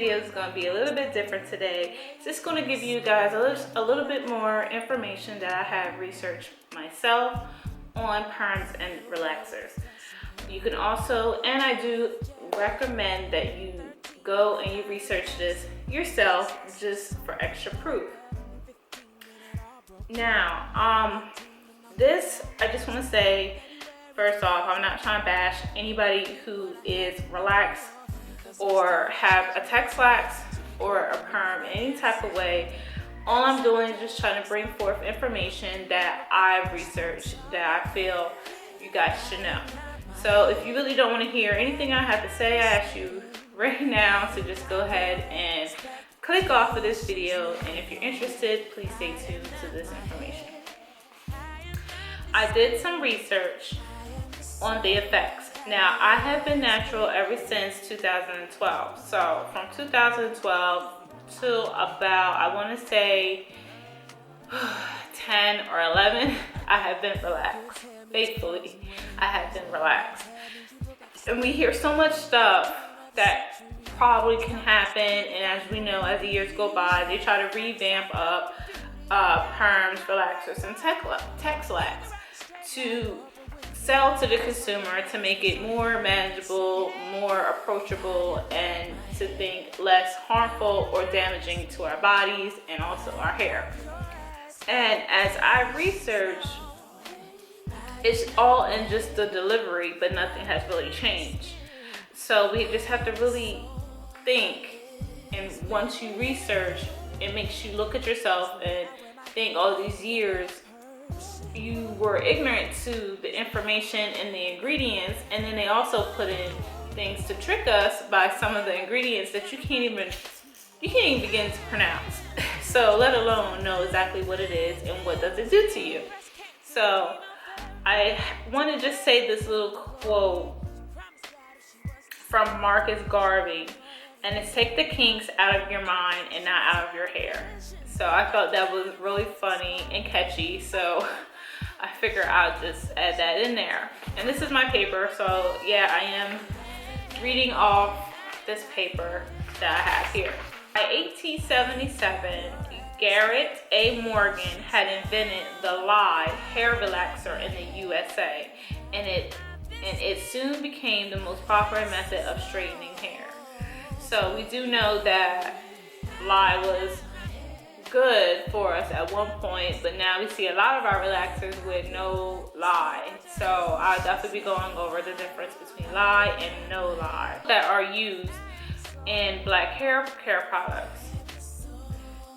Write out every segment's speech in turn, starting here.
video is going to be a little bit different today. It's just going to give you guys a little bit more information that I have researched myself on perms and relaxers. You can also, and I do recommend that you go and you research this yourself just for extra proof. Now, this, I just want to say, first off, I'm not trying to bash anybody who is relaxed or have a Texlax or a perm in any type of way. All I'm doing is just trying to bring forth information that I've researched that I feel you guys should know. So if you really don't want to hear anything I have to say, I ask you right now to just go ahead and click off of this video, and if you're interested, please stay tuned to this information. I did some research on the effects. Now, I have been natural ever since 2012. So from 2012 to about, I want to say 10 or 11, I have been relaxed. Faithfully, I have been relaxed. And we hear so much stuff that probably can happen, and as we know, as the years go by, they try to revamp up perms, relaxers, and Texlax to sell to the consumer to make it more manageable, more approachable, and to think less harmful or damaging to our bodies and also our hair. And as I researched, it's all in just the delivery, but nothing has really changed. So we just have to really think, and once you research, it makes you look at yourself and think all these years you were ignorant to the information and the ingredients, and then they also put in things to trick us by some of the ingredients that you can't even begin to pronounce. So let alone know exactly what it is and what does it do to you. So I want to just say this little quote from Marcus Garvey, and it's take the kinks out of your mind and not out of your hair. So I thought that was really funny and catchy, so I figure I'll just add that in there. And this is my paper, so yeah, I am reading off this paper that I have here. By 1877, Garrett A. Morgan had invented the Lye hair relaxer in the USA, and it soon became the most popular method of straightening hair. So we do know that Lye was good for us at one point, but now we see a lot of our relaxers with no lye. So I'll definitely be going over the difference between lye and no lye that are used in black hair care products.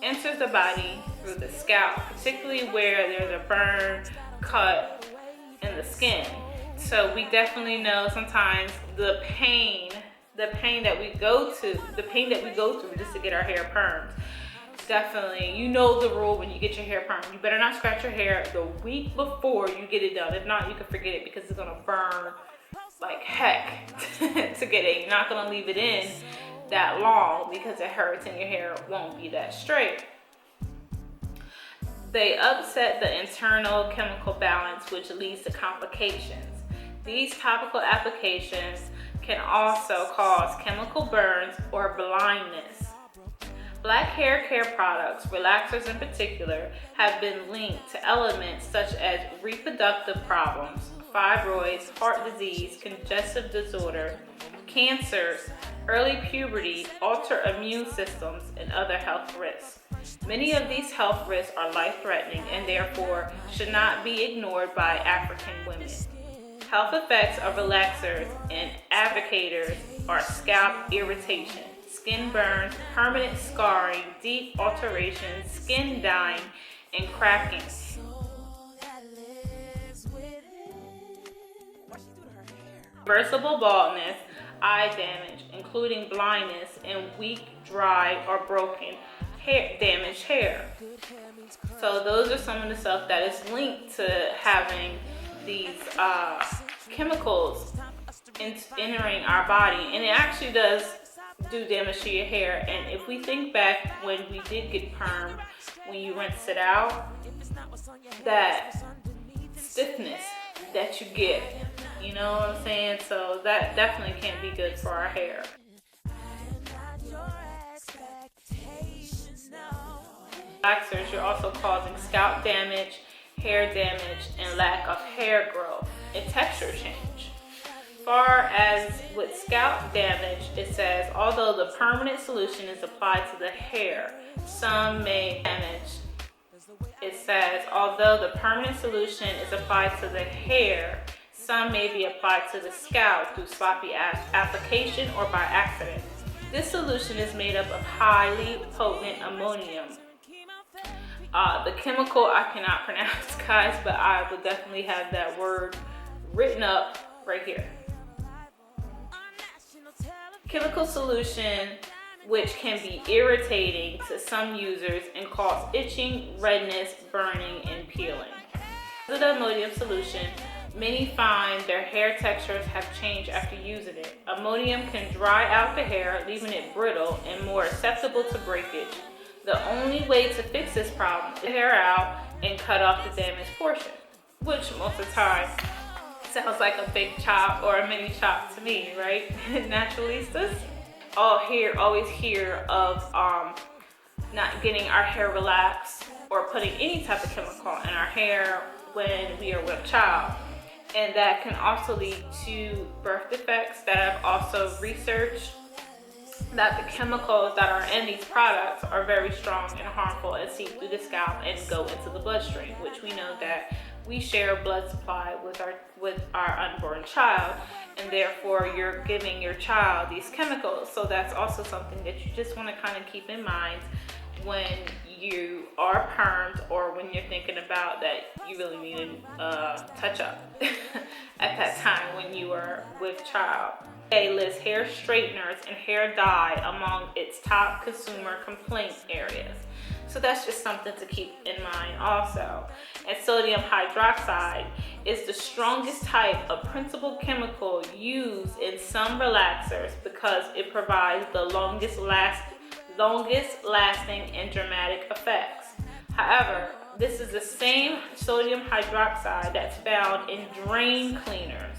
Enters the body through the scalp, particularly where there's a burn, cut in the skin. So we definitely know sometimes the pain that we go through just to get our hair permed. Definitely, you know the rule when you get your hair permed. You better not scratch your hair the week before you get it done. If not, you can forget it because it's gonna burn like heck to get it. You're not gonna leave it in that long because it hurts and your hair won't be that straight. They upset the internal chemical balance, which leads to complications. These topical applications can also cause chemical burns or blindness. Black hair care products, relaxers in particular, have been linked to elements such as reproductive problems, fibroids, heart disease, congestive disorder, cancers, early puberty, altered immune systems, and other health risks. Many of these health risks are life-threatening and therefore should not be ignored by African women. Health effects of relaxers and advocators are scalp irritation, skin burns, permanent scarring, deep alterations, skin dying, and cracking. Reversible baldness, eye damage, including blindness, and weak, dry, or broken hair, damaged hair. So those are some of the stuff that is linked to having these chemicals entering our body, and it actually does do damage to your hair. And if we think back when we did get perm, when you rinse it out, that stiffness that you get, you know what I'm saying? So that definitely can't be good for our hair. Relaxers, you're also causing scalp damage, hair damage, and lack of hair growth and texture change. Far as with scalp damage, it says, although the permanent solution is applied to the hair, some may damage. It says, although the permanent solution is applied to the hair, some may be applied to the scalp through sloppy application or by accident. This solution is made up of highly potent ammonium. The chemical I cannot pronounce, guys, but I will definitely have that word written up right here. Chemical solution which can be irritating to some users and cause itching, redness, burning, and peeling. With the ammonium solution, many find their hair textures have changed after using it. Ammonium can dry out the hair, leaving it brittle and more susceptible to breakage. The only way to fix this problem is to hair out and cut off the damaged portion, which most of the time sounds like a big chop or a mini chop to me, right? Naturalistas always hear of not getting our hair relaxed or putting any type of chemical in our hair when we are with a child. And that can also lead to birth defects that I've also researched, that the chemicals that are in these products are very strong and harmful and seep through the scalp and go into the bloodstream, which we know that we share blood supply with our unborn child, and therefore you're giving your child these chemicals. So that's also something that you just want to kind of keep in mind when you are permed or when you're thinking about that you really need to touch up at that time when you are with child. It lists hair straighteners and hair dye among its top consumer complaint areas. So that's just something to keep in mind also. And sodium hydroxide is the strongest type of principal chemical used in some relaxers because it provides the longest lasting and dramatic effects. However, this is the same sodium hydroxide that's found in drain cleaners,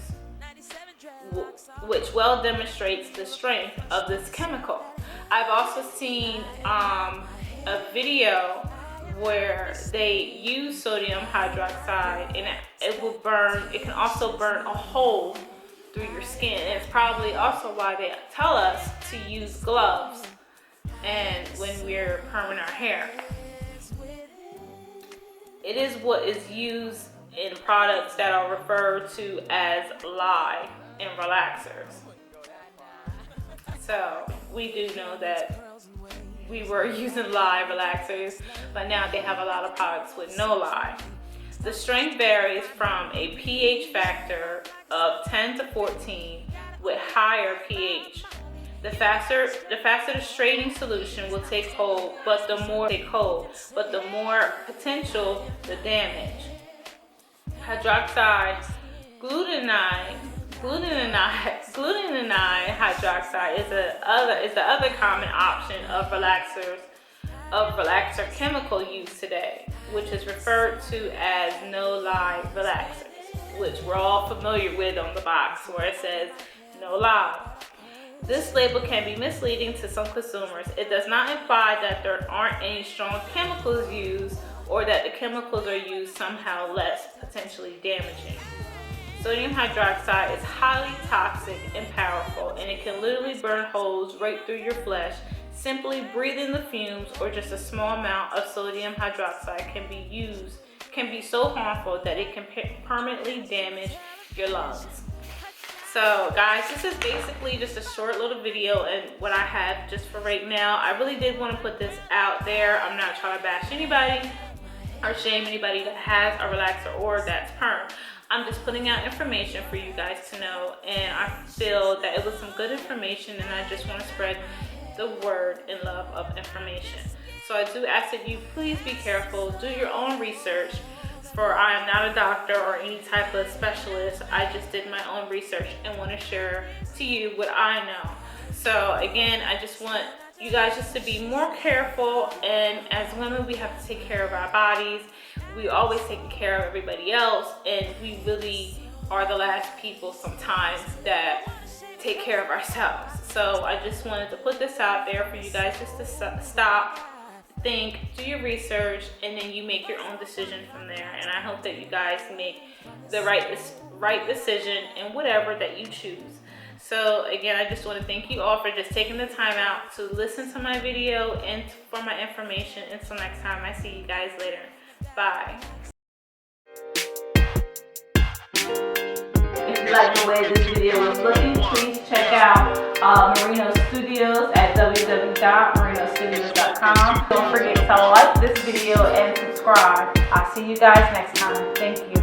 which well demonstrates the strength of this chemical. I've also seen a video where they use sodium hydroxide and it can also burn a hole through your skin. And it's probably also why they tell us to use gloves and when we're perming our hair. It is what is used in products that are referred to as lye in relaxers. So we do know that we were using lye relaxers, but now they have a lot of products with no lye. The strength varies from a pH factor of 10 to 14 with higher pH. The faster the straightening solution will take hold, but the more potential the damage. Hydroxide glutinide hydroxide is the other common option of relaxer chemical use today, which is referred to as no lye relaxers, which we're all familiar with on the box where it says no lye. This label can be misleading to some consumers. It does not imply that there aren't any strong chemicals used or that the chemicals are used somehow less potentially damaging. Sodium hydroxide is highly toxic and powerful, and it can literally burn holes right through your flesh. Simply breathing the fumes or just a small amount of sodium hydroxide can be so harmful that it can permanently damage your lungs. So guys, this is basically just a short little video and what I have just for right now. I really did want to put this out there. I'm not trying to bash anybody or shame anybody that has a relaxer or that's perm. I'm just putting out information for you guys to know, and I feel that it was some good information, and I just want to spread the word and love of information. So I do ask that you please be careful, do your own research, for I am not a doctor or any type of specialist. I just did my own research and want to share to you what I know. So again, I just want you guys just to be more careful, and as women we have to take care of our bodies. We always take care of everybody else, and we really are the last people sometimes that take care of ourselves. So I just wanted to put this out there for you guys just to stop think, do your research, and then you make your own decision from there. And I hope that you guys make the right decision in whatever that you choose. So again, I just want to thank you all for just taking the time out to listen to my video and for my information. Until next time, I see you guys later. Bye. If you like the way this video is looking, please check out Merino Studios at www.merinostudios.com. Don't forget to like this video and subscribe. I'll see you guys next time. Thank you.